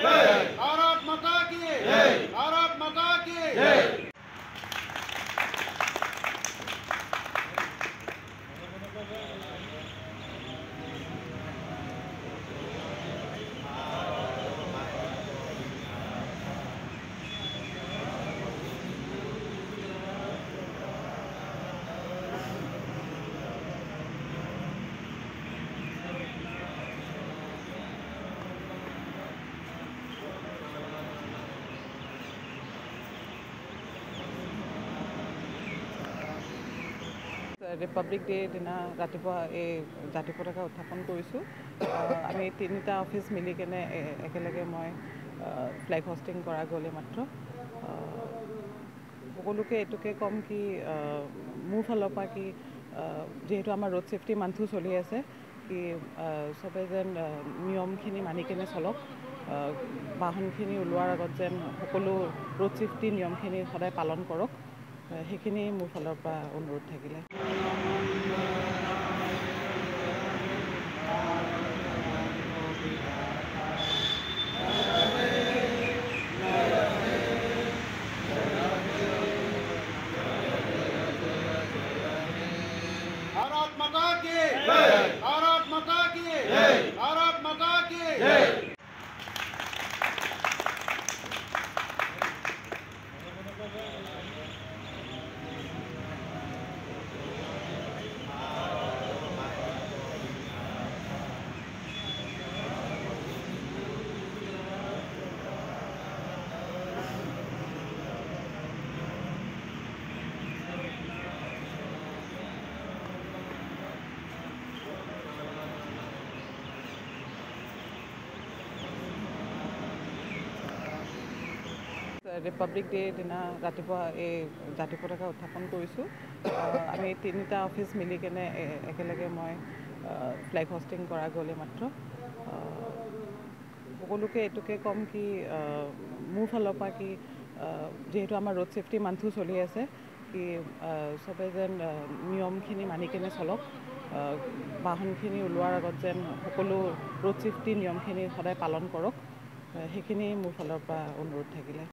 भारत माता की भारत माता की Republic day দিনা ৰাতিপুৱা এই জাতীয় পতাকা উত্থাপন কৰিছোঁ। আমি তিনিটা অফিচ মিলি কেনে একেলগে মই ফ্লেগ হোষ্টিং কৰা গ'লে মাত্ৰ সকলোকে এইটোকে ক'ম কি মোৰ ফালৰ পৰা কি যিহেতু আমাৰ ৰোড ছেফটি মান্থো চলি আছে কি চবে যেন নিয়মখিনি মানি কেনে চলক, বাহনখিনি ওলোৱাৰ আগত যেন সকলো ৰোড ছেফটি নিয়মখিনি সদায় পালন কৰক, সেইখিনি মোৰ ফালৰ পৰা অনুৰোধ থাকিলে। भारत माता की भारत माता की भारत माता की ৰিপাব্লিক ডে দিনা ৰাতিপুৱা এই জাতীয় পতাকা উত্থাপন কৰিছোঁ। আমি তিনিটা অফিচ মিলি কেনে একেলগে মই ফ্লেগ হোষ্টিং কৰা গ'লে মাত্ৰ সকলোকে এইটোকে ক'ম কি মোৰ ফালৰ পৰা কি যিহেতু আমাৰ ৰোড ছেফটি মান্থো চলি আছে কি চবে যেন নিয়মখিনি মানি কেনে চলক, বাহনখিনি ওলোৱাৰ আগত যেন সকলো ৰোড ছেফটি নিয়মখিনি সদায় পালন কৰক, সেইখিনি মোৰ ফালৰ পৰা অনুৰোধ থাকিলে।